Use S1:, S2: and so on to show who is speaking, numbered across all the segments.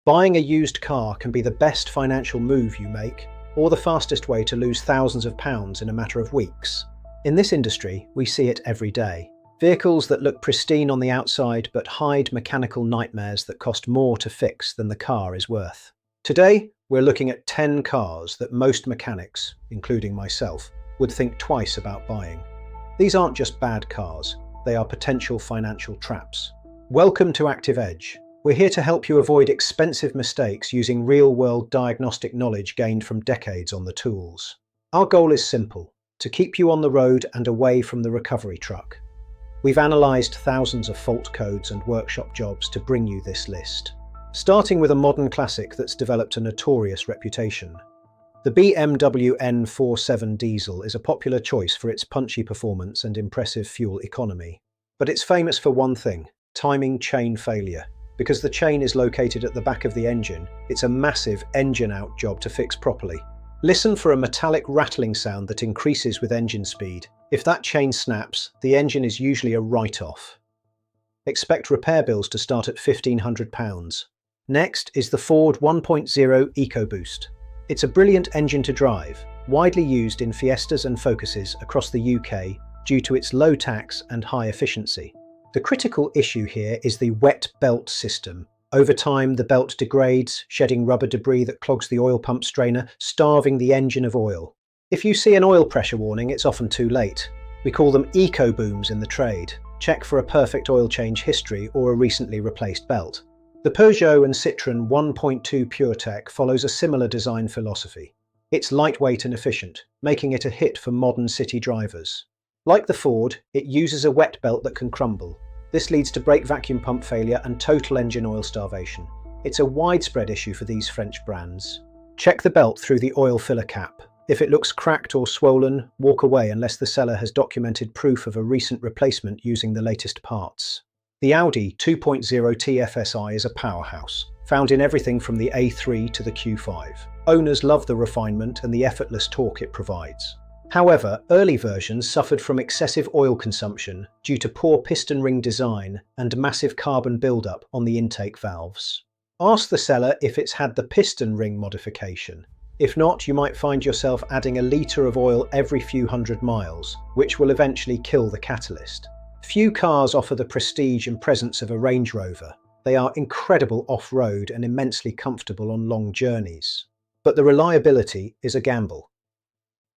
S1: Buying a used car can be the best financial move you make, or the fastest way to lose thousands of pounds in a matter of weeks. In this industry, we see it every day. Vehicles that look pristine on the outside but hide mechanical nightmares that cost more to fix than the car is worth. Today, we're looking at 10 cars that most mechanics, including myself, would think twice about buying. These aren't just bad cars, they are potential financial traps. Welcome to Active Edge. We're here to help you avoid expensive mistakes using real-world diagnostic knowledge gained from decades on the tools. Our goal is simple: to keep you on the road and away from the recovery truck. We've analysed thousands of fault codes and workshop jobs to bring you this list. Starting with a modern classic that's developed a notorious reputation. The BMW N47 diesel is a popular choice for its punchy performance and impressive fuel economy. But it's famous for one thing: timing chain failure. Because the chain is located at the back of the engine, it's a massive engine-out job to fix properly. Listen for a metallic rattling sound that increases with engine speed. If that chain snaps, the engine is usually a write-off. Expect repair bills to start at £1,500. Next is the Ford 1.0 EcoBoost. It's a brilliant engine to drive, widely used in Fiestas and Focuses across the UK due to its low tax and high efficiency. The critical issue here is the wet belt system. Over time, the belt degrades, shedding rubber debris that clogs the oil pump strainer, starving the engine of oil. If you see an oil pressure warning, it's often too late. We call them eco booms in the trade. Check for a perfect oil change history or a recently replaced belt. The Peugeot and Citroën 1.2 PureTech follows a similar design philosophy. It's lightweight and efficient, making it a hit for modern city drivers. Like the Ford, it uses a wet belt that can crumble. This leads to brake vacuum pump failure and total engine oil starvation. It's a widespread issue for these French brands. Check the belt through the oil filler cap. If it looks cracked or swollen, walk away unless the seller has documented proof of a recent replacement using the latest parts. The Audi 2.0 TFSI is a powerhouse, found in everything from the A3 to the Q5. Owners love the refinement and the effortless torque it provides. However, early versions suffered from excessive oil consumption due to poor piston ring design and massive carbon buildup on the intake valves. Ask the seller if it's had the piston ring modification. If not, you might find yourself adding a litre of oil every few hundred miles, which will eventually kill the catalyst. Few cars offer the prestige and presence of a Range Rover. They are incredible off-road and immensely comfortable on long journeys. But the reliability is a gamble.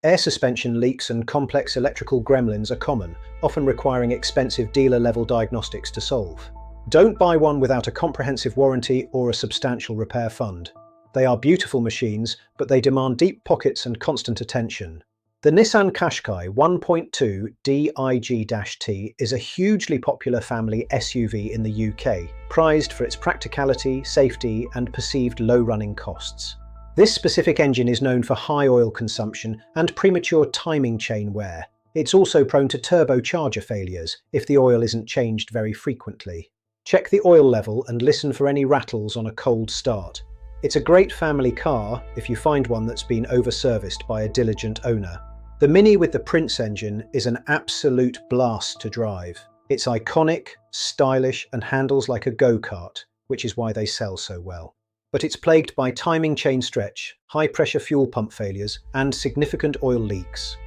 S1: Air suspension leaks and complex electrical gremlins are common, often requiring expensive dealer-level diagnostics to solve. Don't buy one without a comprehensive warranty or a substantial repair fund. They are beautiful machines, but they demand deep pockets and constant attention. The Nissan Qashqai 1.2 dig-T is a hugely popular family SUV in the UK, prized for its practicality, safety, and perceived low running costs. This specific engine is known for high oil consumption and premature timing chain wear. It's also prone to turbocharger failures if the oil isn't changed very frequently. Check the oil level and listen for any rattles on a cold start. It's a great family car if you find one that's been over-serviced by a diligent owner. The Mini with the Prince engine is an absolute blast to drive. It's iconic, stylish, and handles like a go-kart, which is why they sell so well. But it's plagued by timing chain stretch, high-pressure fuel pump failures, and significant oil leaks.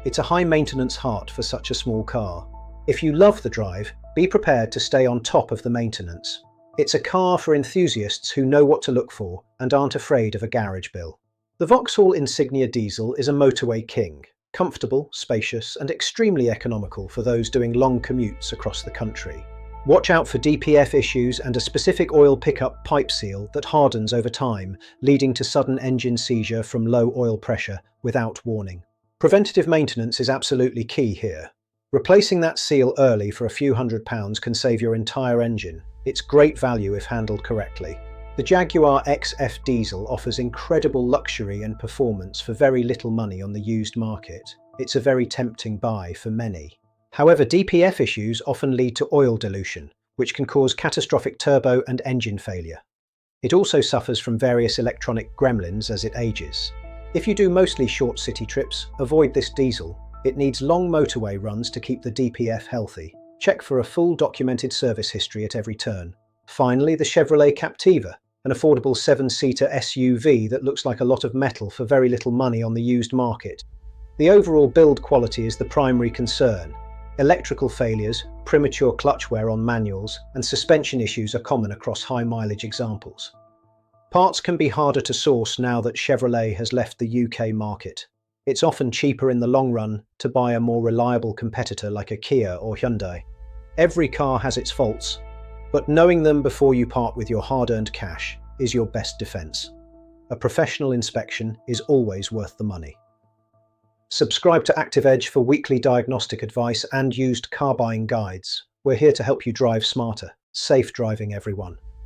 S1: It's a high-maintenance heart for such a small car. If you love the drive, be prepared to stay on top of the maintenance. It's a car for enthusiasts who know what to look for and aren't afraid of a garage bill. The Vauxhall Insignia diesel is a motorway king, comfortable, spacious, and extremely economical for those doing long commutes across the country. Watch out for DPF issues and a specific oil pickup pipe seal that hardens over time, leading to sudden engine seizure from low oil pressure without warning. Preventative maintenance is absolutely key here. Replacing that seal early for a few £100s can save your entire engine. It's great value if handled correctly. The Jaguar XF diesel offers incredible luxury and performance for very little money on the used market. It's a very tempting buy for many. However, DPF issues often lead to oil dilution, which can cause catastrophic turbo and engine failure. It also suffers from various electronic gremlins as it ages. If you do mostly short city trips, avoid this diesel. It needs long motorway runs to keep the DPF healthy. Check for a full documented service history at every turn. Finally, the Chevrolet Captiva, an affordable 7-seater SUV that looks like a lot of metal for very little money on the used market. The overall build quality is the primary concern. Electrical failures, premature clutch wear on manuals, and suspension issues are common across high-mileage examples. Parts can be harder to source now that Chevrolet has left the UK market. It's often cheaper in the long run to buy a more reliable competitor like a Kia or Hyundai. Every car has its faults, but knowing them before you part with your hard-earned cash is your best defense. A professional inspection is always worth the money. Subscribe to Active Edge for weekly diagnostic advice and used car buying guides. We're here to help you drive smarter. Safe driving, everyone.